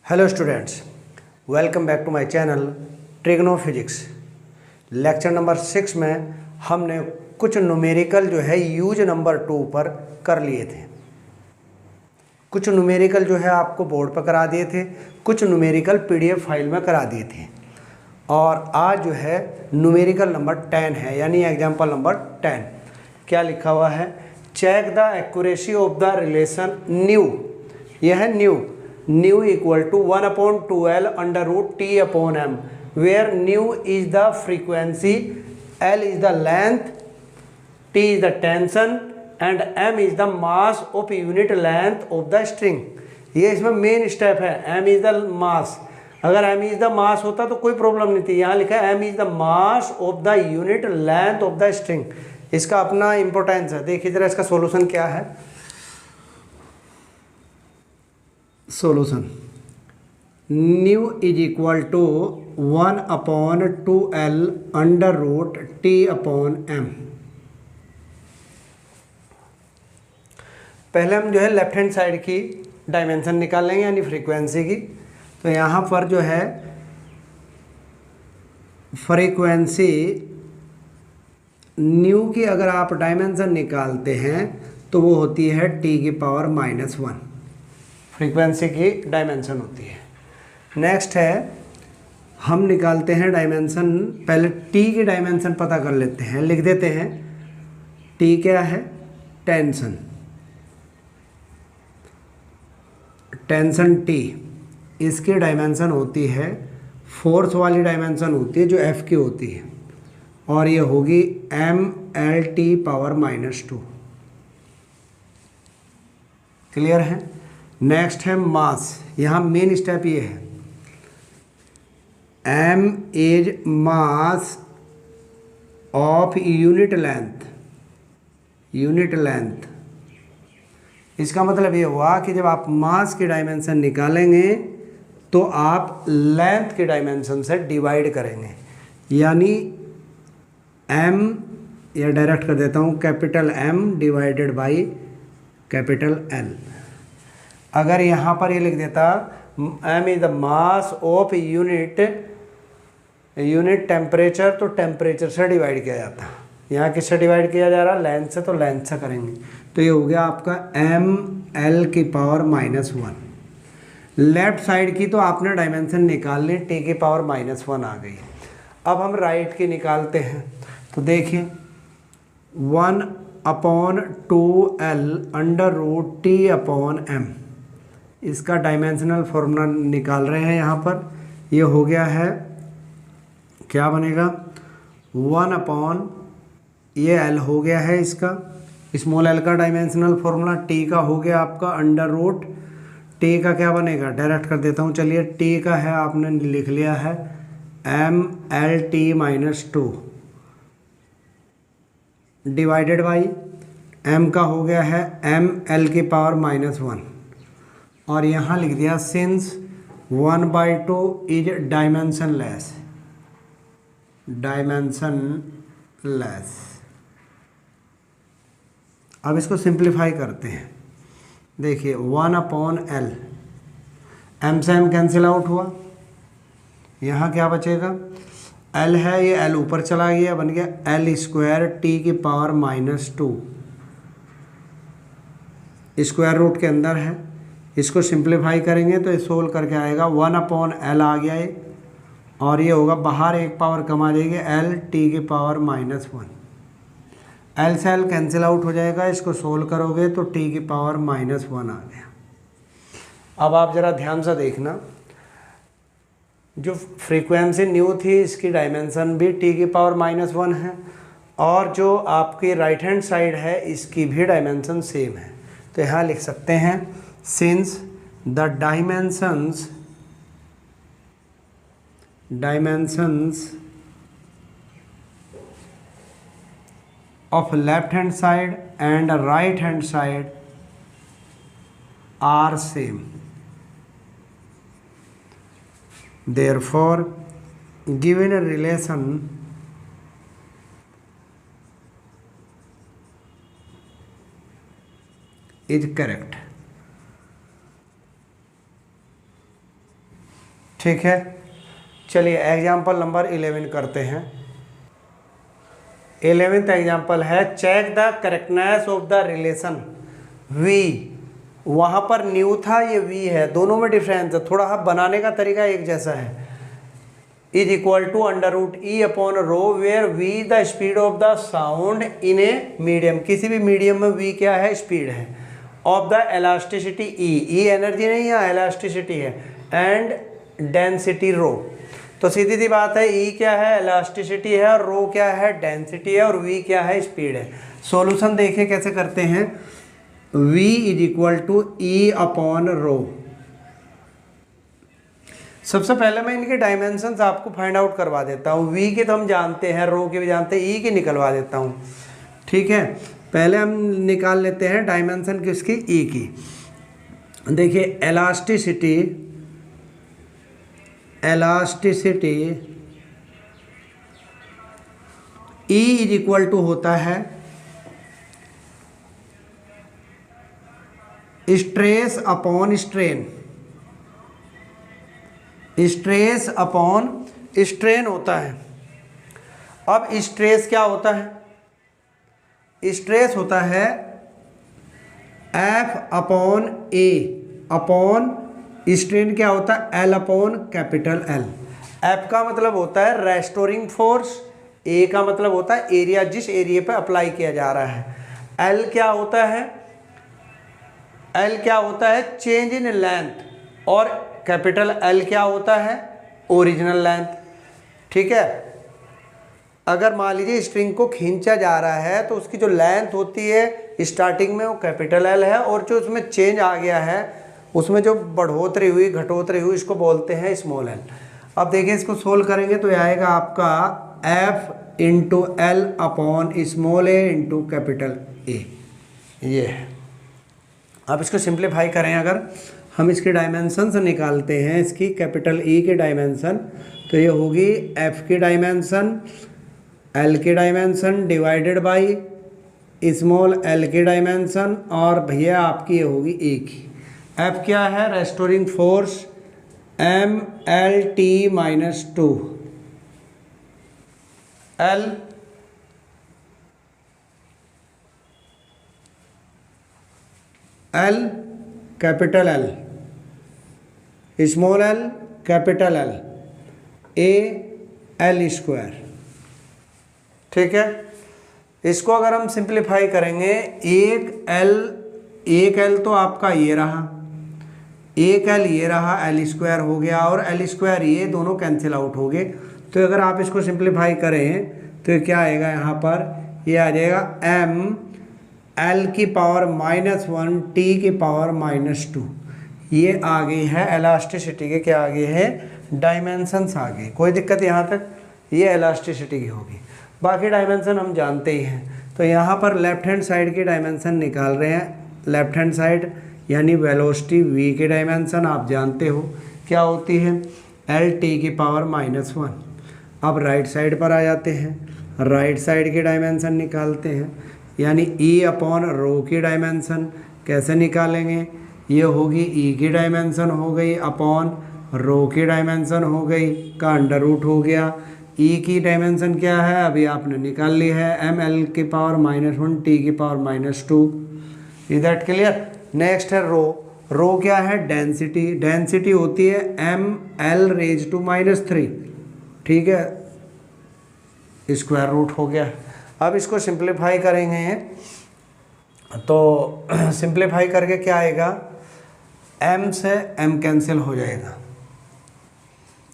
Hello students, welcome back to my channel Trigno Physics. Lecture number 6 में हमने कुछ numerical जो है यूज नंबर 2 पर कर लिए थे। कुछ न्यूमेरिकल जो है आपको बोर्ड पर करा दिए थे, कुछ न्यूमेरिकल पीडीएफ फाइल में करा दिए थे। और आज जो है न्यूमेरिकल नंबर 10 है, यानी एग्जाम्पल नंबर 10। क्या लिखा हुआ है? Check the accuracy of the relation nu. यह है nu equal to 1/2L under root T upon M, where nu is the frequency, L is the length, T is the tension and M is the mass of unit length of the string. ये इसमें main step है। M is the mass. अगर M is the मास होता तो कोई problem नहीं थी। यहाँ लिखा है M is the mass of the unit length of the string. इसका अपना इंपॉर्टेंस है। देखिए जरा इसका सॉल्यूशन क्या है। Solution nu is equal to 1/2L under root T upon M। पहले हम जो है लेफ्ट हैंड साइड की डायमेंशन निकाल लेंगे, यानी फ्रीक्वेंसी की। तो यहाँ पर जो है फ्रीक्वेंसी न्यू की अगर आप डायमेंशन निकालते हैं तो वो होती है T की पावर -1। फ्रीक्वेंसी की डायमेंशन होती है। नेक्स्ट है, हम निकालते हैं डायमेंशन। पहले T की डायमेंशन पता कर लेते हैं, लिख देते हैं। T क्या है? टेंशन। टेंशन T, इसकी डायमेंशन होती है, फोर्स वाली डायमेंशन होती है जो F की होती है, और ये होगी mLT पावर -2। क्लियर है? नेक्स्ट है मास। यहाँ मेन स्टेप ये है, M is mass of unit length. Unit length, इसका मतलब ये हुआ कि जब आप मास की डायमेंशन निकालेंगे तो आप लेंथ की डायमेंशन से डिवाइड करेंगे, यानी M, या डायरेक्ट कर देता हूँ, capital M divided by capital L। अगर यहाँ पर ये लिख देता M is the mass of unit temperature, तो टेम्परेचर से डिवाइड किया जाता। यहाँ किससे डिवाइड किया जा रहा? लेंथ से, तो लेंथ से करेंगे। तो ये हो गया आपका mL की पावर -1। लेफ्ट साइड की तो आपने डायमेंशन निकाल ली, T की पावर -1 आ गई। अब हम राइट की निकालते हैं। तो देखिए 1/2L under root T upon M, इसका डायमेंशनल फॉर्मूला निकाल रहे हैं यहाँ पर। ये हो गया है, क्या बनेगा? 1/, ये L हो गया है इसका, स्मॉल l का डायमेंशनल फॉर्मूला। T का हो गया आपका अंडर रूट, T का क्या बनेगा? डायरेक्ट कर देता हूँ। चलिए T का है, आपने लिख लिया है mLT -2 डिवाइडेड बाई M का हो गया है mL की पावर -1, और यहाँ लिख दिया सिंस 1/2 इज डायमेंशनलेस। अब इसको सिंप्लीफाई करते हैं। देखिए 1/L, M से M कैंसिल आउट हुआ, यहाँ क्या बचेगा? L है, ये L ऊपर चला गया, बन गया L² T की पावर -2, स्क्वायर रूट के अंदर है। इसको सिंप्लीफाई करेंगे तो ये सोल्व करके आएगा 1/L आ गया ये, और ये होगा बाहर एक पावर कम आ जाएगी, L T की पावर -1। L से L कैंसिल आउट हो जाएगा, इसको सोल्व करोगे तो T की पावर -1 आ गया। अब आप ज़रा ध्यान से देखना, जो फ्रीक्वेंसी न्यू थी इसकी डायमेंशन भी T की पावर -1 है, और जो आपकी राइट हैंड साइड है इसकी भी डायमेंशन सेम है। तो यहाँ लिख सकते हैं since the dimensions of left hand side and right hand side are same, therefore given a relation is correct। ठीक है, चलिए एग्जाम्पल नंबर 11 करते हैं। 11th एग्जाम्पल है check the correctness of the relation V. वहाँ पर न्यू था, ये वी है, दोनों में डिफरेंस है, थोड़ा बनाने का तरीका एक जैसा है। Is equal to √E/ρ where V the speed of the sound in a medium. किसी भी मीडियम में वी क्या है, स्पीड है। Of the elasticity E energy नहीं है, एलास्टिसिटी है। And density rho. तो सीधी सी बात है, ई क्या है, एलास्टिसिटी है, और रो क्या है, डेंसिटी है, और वी क्या है, स्पीड है। सॉल्यूशन देखिए कैसे करते हैं। v is equal to E/ρ। सबसे पहले मैं इनके डायमेंशंस आपको फाइंड आउट करवा देता हूँ। v के तो हम जानते हैं, रो के भी जानते हैं, e की निकलवा देता हूँ। ठीक है, पहले हम निकाल लेते हैं डायमेंशन किसकी, e की। देखिए elasticity E is equal to होता है stress upon strain. Stress upon strain होता है। अब स्ट्रेस क्या होता है, स्ट्रेस होता है F/A अपॉन स्ट्रेन क्या होता है, L/L। F का मतलब होता है रेस्टोरिंग फोर्स, A का मतलब होता है एरिया, जिस एरिया पे अप्लाई किया जा रहा है। L क्या होता है चेंज इन लेंथ, और कैपिटल L क्या होता है, ओरिजिनल लेंथ। ठीक है, अगर मान लीजिए स्ट्रिंग को खींचा जा रहा है तो उसकी जो लेंथ होती है स्टार्टिंग में वो कैपिटल L है, और जो उसमें चेंज आ गया है, उसमें जो बढ़ोतरी हुई घटोतरी हुई, इसको बोलते हैं स्मॉल l। अब देखिए इसको सोल्व करेंगे तो ये आएगा आपका F/L/A। ये है। अब इसको सिंप्लीफाई करें, अगर हम इसके डायमेंशंस निकालते हैं, इसकी कैपिटल E के डायमेंशन, तो ये होगी F की डायमेंशन, L की dimension divided by small l की डायमेंशन, और भैया आपकी ये होगी E की। F क्या है, restoring force MLT-2, L capital L, small l capital L, A L²। ठीक है, इसको अगर हम सिंप्लीफाई करेंगे, एक L तो आपका ये रहा, एक L ये रहा, L² हो गया, और L² ये दोनों कैंसिल आउट हो गए। तो अगर आप इसको सिंप्लीफाई करें तो क्या आएगा, यहाँ पर ये आ जाएगा ML⁻⁻1 T⁻⁻2। ये आगे है इलास्टिसिटी के, क्या आगे है, डायमेंशंस आगे। कोई दिक्कत यहाँ तक, ये इलास्टिसिटी की होगी। बाकी डायमेंशन हम जानते ही हैं। तो यहाँ पर लेफ्ट हैंड साइड की डायमेंशन निकाल रहे हैं। लेफ्ट हैंड साइड यानी वेलोसिटी v की डायमेंशन आप जानते हो क्या होती है, L⁻⁻1। अब राइट साइड पर आ जाते हैं, राइट साइड की डायमेंशन निकालते हैं, यानी E/ρ की डायमेंशन कैसे निकालेंगे, ये होगी E की डायमेंशन हो गई अपॉन ρ की डायमेंशन हो गई का अंडर रूट हो गया। E की डायमेंशन क्या है, अभी आपने निकाल ली है, ML⁻⁻1 T⁻⁻2। Is that clear. Next है रो क्या है, डेंसिटी होती है ML⁻⁻3। ठीक है, स्क्वायर रूट हो गया। अब इसको सिंप्लीफाई करेंगे तो सिंप्लीफाई करके क्या आएगा, m से m कैंसिल हो जाएगा,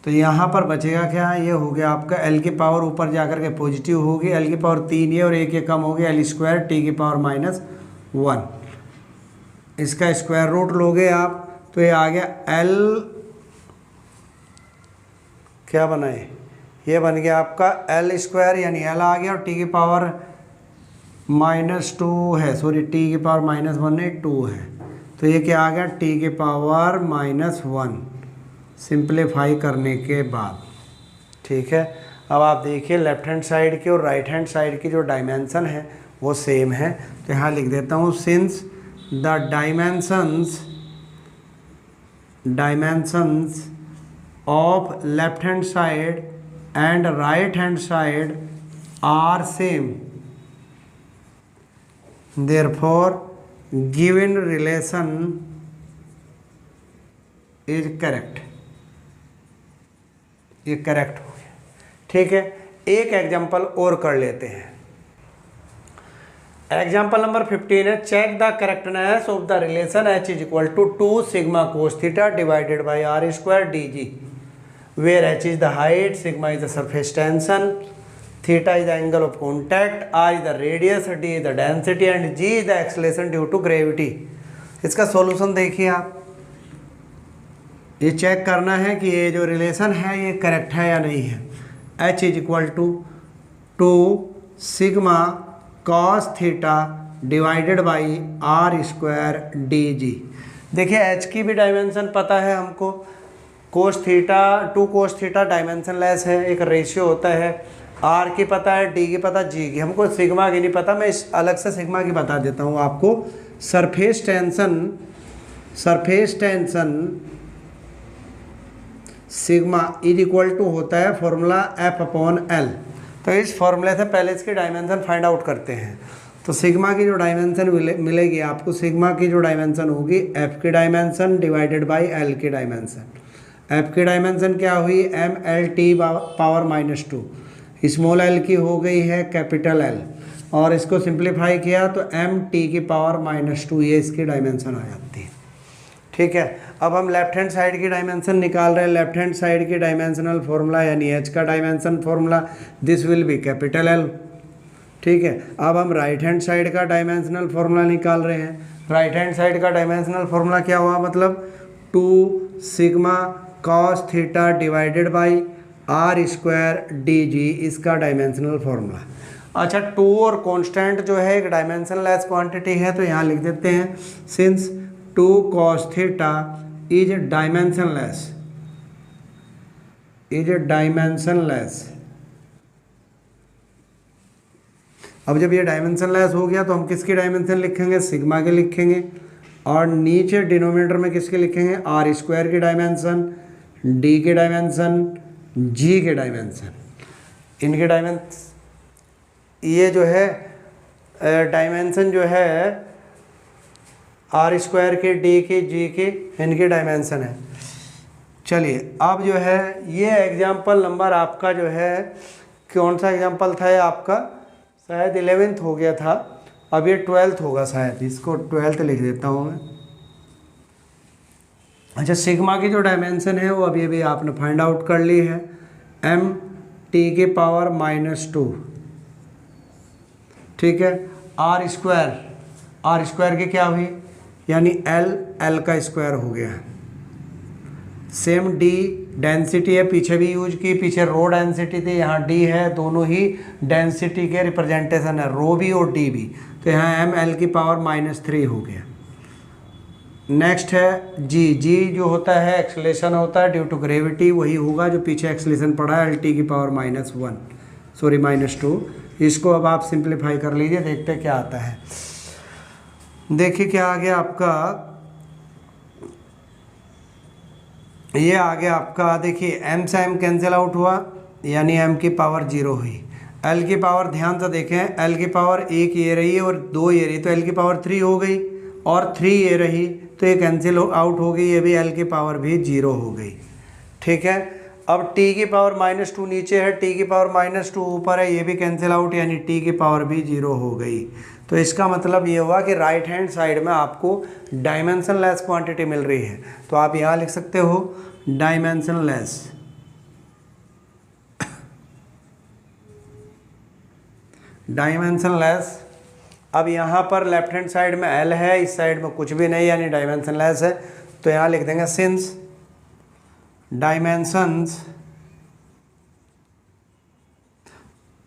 तो यहाँ पर बचेगा क्या, ये हो गया आपका l की पावर ऊपर जाकर के पॉजिटिव होगी, l की पावर 3 ये और एक ये कम हो गया, L² T⁻⁻1। इसका स्क्वायर रूट लोगे आप तो ये आ गया l, क्या बनाए, ये बन गया आपका L² यानी l आ गया, और T⁻⁻2 है, सॉरी T⁻⁻1 है, 2 है, तो ये क्या आ गया T⁻⁻1 सिंप्लीफाई करने के बाद। ठीक है, अब आप देखिए लेफ्ट हैंड साइड की और राइट हैंड साइड की जो डायमेंशन है वो सेम है, तो यहाँ लिख देता हूँ, since the dimensions of left hand side and right hand side are same, therefore given relation is correct। ये करेक्ट हो गया। ठीक है, एक एग्जाम्पल और कर लेते हैं। एग्जाम्पल नंबर 15 है, check the correctness of the relation H is equal to 2 sigma cos theta divided by R square D G, where H is the height, sigma is the surface tension, theta is the angle of contact, R is the radius, D is the density and G is the acceleration due to gravity. इसका solution देखिए आप, ये check करना है कि ये जो relation है ये करेक्ट है या नहीं है। H is equal to 2 sigma cos theta divided by R square D G. देखिए एच की भी डायमेंशन पता है हमको, cos theta 2 cos theta dimensionless है, एक रेशियो होता है। आर की पता है, डी की पता, जी की, हमको सिग्मा की नहीं पता। मैं इस अलग से सिग्मा की बता देता हूँ आपको। Surface tension sigma is equal to होता है फॉर्मूला एफ अपॉन एल। तो इस फॉर्मूले से पहले इसकी डायमेंशन फाइंड आउट करते हैं। तो सिग्मा की जो डायमेंशन मिलेगी आपको, सिग्मा की जो डायमेंशन होगी एफ की डायमेंशन डिवाइडेड बाई एल की डायमेंशन। एफ की डायमेंशन क्या हुई, M L T power -2, small L की हो गई है कैपिटल एल, और इसको सिंप्लीफाई किया तो एम टी की पावर -2, ये इसकी डायमेंशन आ जाती है। ठीक है, अब हम लेफ्ट हैंड साइड की डायमेंशन निकाल रहे हैं। लेफ्ट हैंड साइड की डायमेंशनल फॉर्मूला यानी एच का dimension formula, this will be capital L. ठीक है, अब हम राइट हैंड साइड का डायमेंशनल फॉर्मूला निकाल रहे हैं। राइट हैंड साइड का डायमेंशनल फॉर्मूला क्या हुआ, मतलब 2 sigma cos theta divided by R square D G, इसका डायमेंशनल फॉर्मूला। अच्छा, 2 और कांस्टेंट जो है एक डायमेंशन लेस क्वांटिटी है, तो यहाँ लिख देते हैं since 2 cos theta is dimension less. अब जब ये डायमेंशन लेस हो गया तो हम किसकी डायमेंशन लिखेंगे, सिग्मा के लिखेंगे, और नीचे डिनोमिनेटर में किसके लिखेंगे, आर स्क्वायर की डायमेंशन, डी के डायमेंशन, जी के डायमेंशन। इनके डायमेंशन, ये जो है डायमेंशन जो है आर स्क्वायर के, डी के, जी के, इनके डायमेंशन है। चलिए अब जो है ये एग्जाम्पल नंबर आपका जो है कौन सा एग्जाम्पल था, ये आपका शायद 11th हो गया था, अब ये 12th होगा शायद, इसको 12th लिख देता हूँ मैं। अच्छा, सिग्मा की जो डायमेंशन है वो अभी अभी आपने फाइंड आउट कर ली है, एम टी के पावर -2। ठीक है, आर स्क्वायर की क्या हुई, यानी एल का स्क्वायर हो गया। सेम डी डेंसिटी है, पीछे भी यूज की, पीछे रो डेंसिटी थी, यहाँ डी है, दोनों ही डेंसिटी के रिप्रेजेंटेशन है, रो भी और डी भी। तो यहाँ एम एल की पावर -3 हो गया। नेक्स्ट है जी जो होता है एक्सेलरेशन होता है ड्यू टू ग्रेविटी, वही होगा जो पीछे एक्सेलरेशन पड़ा है, एल टी की पावर -2। इसको अब आप सिंप्लीफाई कर लीजिए, देखते क्या आता है। देखिए क्या आ गया आपका, ये आ गया आपका, देखिए m से m कैंसिल आउट हुआ, यानी m की पावर 0 हुई। l की पावर ध्यान से देखें, l की पावर 1 ये रही और 2 ये रही, तो l की पावर 3 हो गई, और 3 ये रही तो ये कैंसिल आउट हो गई, ये भी l की पावर भी 0 हो गई। ठीक है, अब t की पावर -2 नीचे है, t की पावर -2 ऊपर है, ये भी कैंसिल आउट, यानी t की पावर भी 0 हो गई। तो इसका मतलब ये हुआ कि राइट हैंड साइड में आपको डायमेंशन लेस क्वांटिटी मिल रही है। तो आप यहाँ लिख सकते हो डायमेंशन लेस। अब यहाँ पर लेफ्ट हैंड साइड में L है, इस साइड में कुछ भी नहीं, यानी डायमेंशन लेस है। तो यहाँ लिख देंगे since dimensions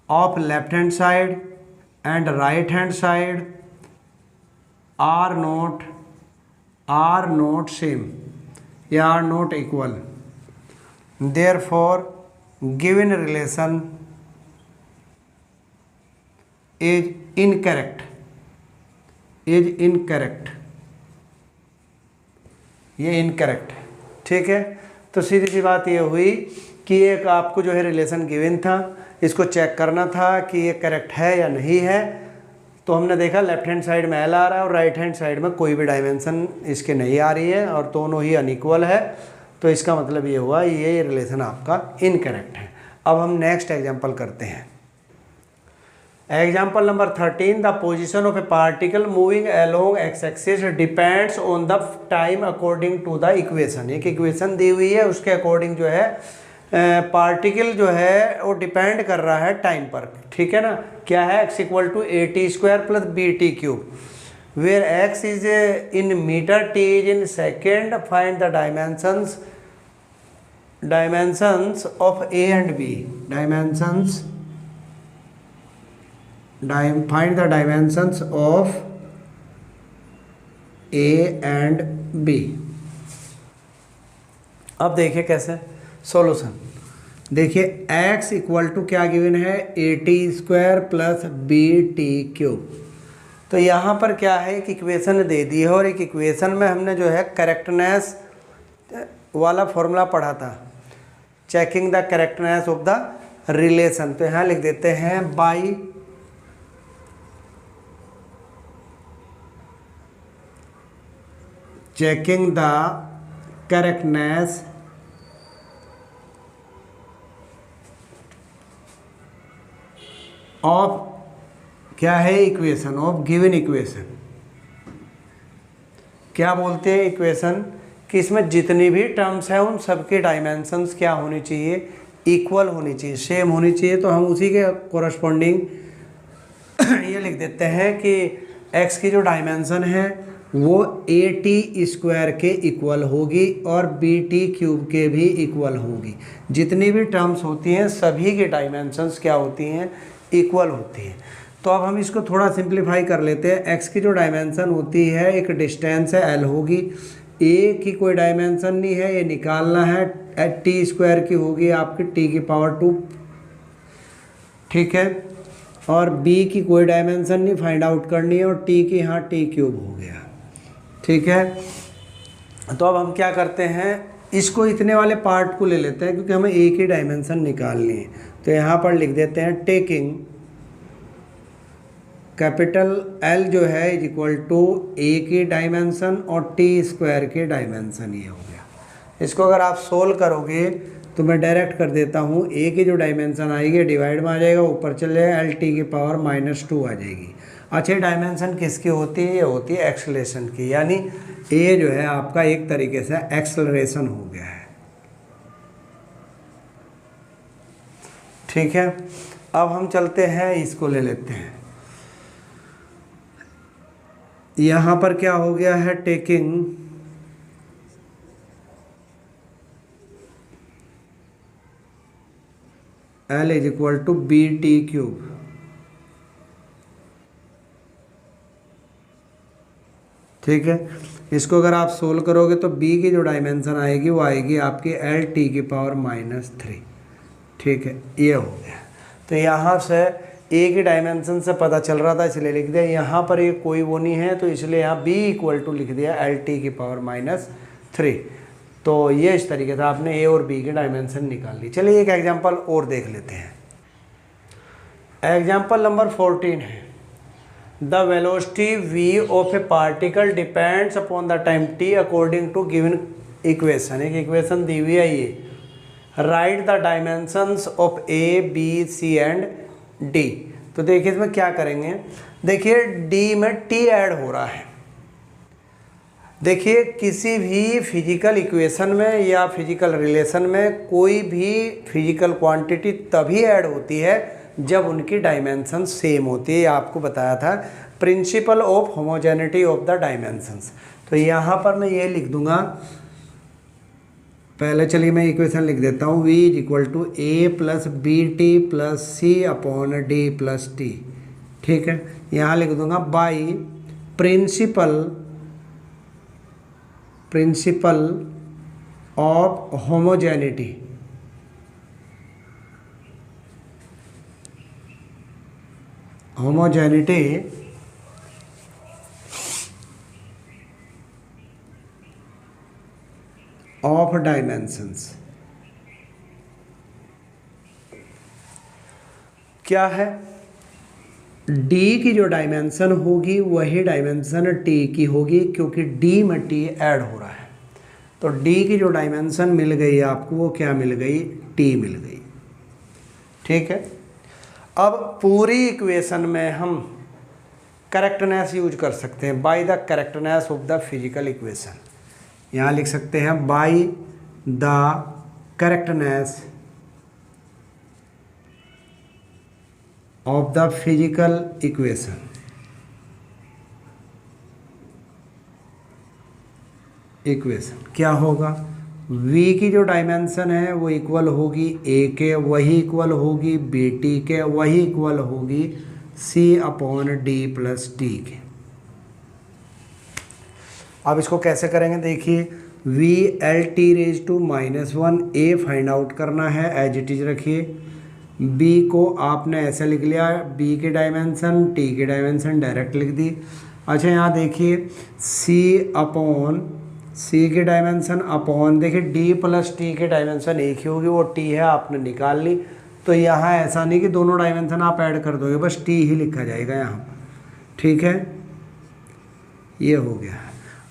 of left hand side and right hand side are not same या are not equal, therefore given relation is incorrect। ये इनकरेक्ट है। ठीक है, तो सीधी सी बात ये हुई कि एक आपको जो है रिलेशन गिवन था, इसको चेक करना था कि ये करेक्ट है या नहीं है। तो हमने देखा लेफ्ट हैंड साइड में एल आ रहा है और राइट हैंड साइड में कोई भी डायमेंशन इसके नहीं आ रही है और दोनों ही अनइक्वल है। तो इसका मतलब ये हुआ ये रिलेशन आपका इनकरेक्ट है। अब हम नेक्स्ट एग्जांपल करते हैं। Example number 13, the position of a particle moving along X axis depends on the time according to the equation. एक इक्वेशन दी हुई है, उसके अकॉर्डिंग जो है पार्टिकल जो है वो डिपेंड कर रहा है टाइम पर, ठीक है ना। क्या है, x equal to AT² plus BT³ where x is in metre, t is in second, find the dimensions of A and B। find the dimensions of A and B। अब देखिए कैसे सॉल्यूशन। देखिए x इक्वल टू क्या given है, AT² plus BT³। तो यहाँ पर क्या है, एक इक्वेशन दे दी है और एक इक्वेशन में हमने जो है करेक्टनेस वाला फॉर्मूला पढ़ा था, checking the correctness of the relation. तो यहाँ लिख देते हैं by checking the correctness of क्या है इक्वेशन ऑफ गिवन इक्वेशन। क्या बोलते हैं इक्वेशन कि इसमें जितनी भी टर्म्स हैं उन सबके डायमेंशंस क्या होनी चाहिए, इक्वल होनी चाहिए, सेम होनी चाहिए। तो हम उसी के कोरस्पॉन्डिंग ये लिख देते हैं कि x की जो डायमेंशन है वो AT² के इक्वल होगी और BT³ के भी इक्वल होगी। जितनी भी टर्म्स होती हैं सभी के डायमेंशंस क्या होती हैं, इक्वल होती हैं। तो अब हम इसको थोड़ा सिंप्लीफाई कर लेते हैं। x की जो डायमेंशन होती है, एक डिस्टेंस है L होगी, A की कोई डायमेंशन नहीं है, ये निकालना है, T² की होगी आपकी T⁻², ठीक है। और B की कोई डायमेंशन नहीं, फाइंड आउट करनी है, और T की यहाँ T³ हो गया, ठीक है। तो अब हम क्या करते हैं, इसको इतने वाले पार्ट को ले लेते हैं क्योंकि हमें एक ही डायमेंशन निकालनी है। तो यहाँ पर लिख देते हैं टेकिंग कैपिटल L जो है इज इक्वल टू A की डायमेंशन और T² के डायमेंशन, ये हो गया। इसको अगर आप सोल्व करोगे तो मैं डायरेक्ट कर देता हूँ, A की जो डायमेंशन आएगी डिवाइड में आ जाएगा, ऊपर चले जाएगा, LT⁻² आ जाएगी। अच्छे डायमेंशन किसकी होती है, ये होती है एक्सेलरेशन की, यानी ए जो है आपका एक तरीके से एक्सेलरेशन हो गया है, ठीक है। अब हम चलते हैं, इसको ले लेते हैं। यहाँ पर क्या हो गया है, taking L is equal to BT³, ठीक है। इसको अगर आप सोल्व करोगे तो B की जो डायमेंशन आएगी वो आएगी आपकी LT⁻⁻3, ठीक है, ये हो गया। तो यहाँ से A की डायमेंशन से पता चल रहा था इसलिए लिख दिया, यहाँ पर ये कोई वो नहीं है तो इसलिए यहाँ B इक्वल टू लिख दिया LT⁻⁻3। तो ये इस तरीके से आपने A और B की डायमेंशन निकाल ली। चलिए एक एग्जाम्पल और देख लेते हैं। एग्जाम्पल नंबर 14 है, the velocity v of a particle depends upon the time t according to given equation. एक इक्वेशन दी हुई है ये, write the dimensions of A B C and D। तो देखिए इसमें क्या करेंगे, देखिए D में t ऐड हो रहा है। देखिए किसी भी फिजिकल इक्वेशन में या फिजिकल रिलेशन में कोई भी फिजिकल क्वांटिटी तभी ऐड होती है जब उनकी डायमेंशन सेम होती है। आपको बताया था principal of homogeneity of the dimensions. तो यहाँ पर मैं ये लिख दूंगा, पहले चलिए मैं इक्वेशन लिख देता हूँ, v is equal to A plus BT plus C upon D plus T, ठीक है। यहाँ लिख दूंगा by principle of homogeneity, of dimensions क्या है, d की जो डायमेंशन होगी वही डायमेंशन t की होगी, क्योंकि d में t ऐड हो रहा है। तो d की जो डायमेंशन मिल गई आपको वो क्या मिल गई, t मिल गई। ठीक है, अब पूरी इक्वेशन में हम करेक्टनेस यूज कर सकते हैं, by the correctness of the physical equation. यहाँ लिख सकते हैं by the correctness of the physical equation. क्या होगा, v की जो डायमेंशन है वो इक्वल होगी a के, वही इक्वल होगी bt के, वही इक्वल होगी c/d प्लस t के। अब इसको कैसे करेंगे, देखिए VLT⁻⁻1 a फाइंड आउट करना है, एज इट इज रखिए। b को आपने ऐसे लिख लिया, b की डायमेंशन t की डायमेंशन डायरेक्ट लिख दी। अच्छा यहाँ देखिए c की डायमेंशन अपॉन, देखिए d प्लस t की डायमेंशन एक ही होगी, वो t है, आपने निकाल ली। तो यहाँ ऐसा नहीं कि दोनों डायमेंशन आप ऐड कर दोगे, बस t ही लिखा जाएगा यहाँ पर। ठीक है, ये हो गया।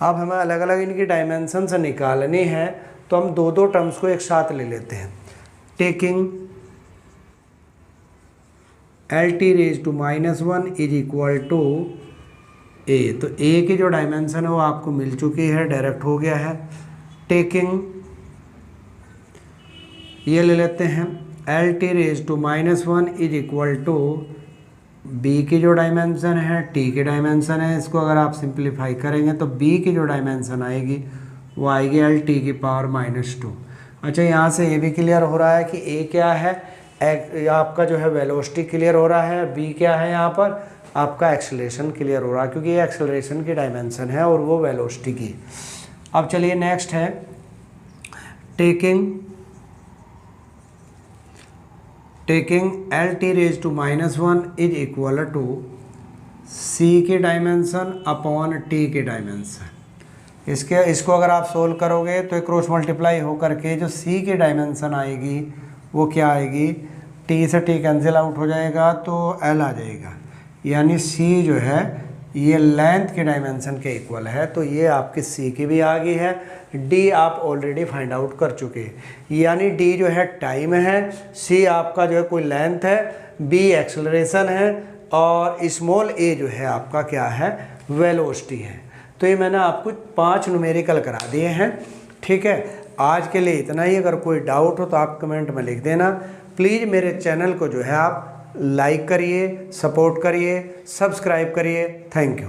अब हमें अलग अलग इनकी डायमेंशन से निकालनी है, तो हम दो टर्म्स को एक साथ ले लेते हैं। Taking LT⁻⁻1 is equal to a, तो a की जो डायमेंशन है वो आपको मिल चुकी है, डायरेक्ट हो गया है। टेकिंग ये ले लेते हैं LT⁻⁻1 is equal to b की जो डायमेंशन है t की डायमेंशन है, इसको अगर आप सिंप्लीफाई करेंगे तो b की जो डायमेंशन आएगी वो आएगी LT⁻²। अच्छा यहाँ से ये भी क्लियर हो रहा है कि a क्या है, आपका जो है वेलोसिटी क्लियर हो रहा है, b क्या है यहाँ पर आपका एक्सेलरेशन क्लियर हो रहा है, क्योंकि ये एक्सेलरेशन की डायमेंशन है और वो वेलोसिटी की। अब चलिए नेक्स्ट है taking LT⁻⁻1 is equal to c की डायमेंशन अपॉन t की डायमेंशन। इसको अगर आप सोल्व करोगे तो क्रॉस मल्टीप्लाई हो करके जो c की डायमेंशन आएगी वो क्या आएगी, t से t कैंसिल आउट हो जाएगा तो l आ जाएगा, यानी c जो है ये लेंथ की डायमेंशन के इक्वल है। तो ये आपकी c की भी आ गई है, d आप ऑलरेडी फाइंड आउट कर चुके हैं, यानी d जो है टाइम है, c आपका जो है कोई लेंथ है, b एक्सेलरेशन है और स्मॉल a जो है आपका क्या है, वेलोसिटी है। तो ये मैंने आपको 5 न्यूमेरिकल करा दिए हैं। ठीक है, आज के लिए इतना ही। अगर कोई डाउट हो तो आप कमेंट में लिख देना। प्लीज़ मेरे चैनल को जो है आप लाइक करिए, सपोर्ट करिए, सब्सक्राइब करिए। Thank you.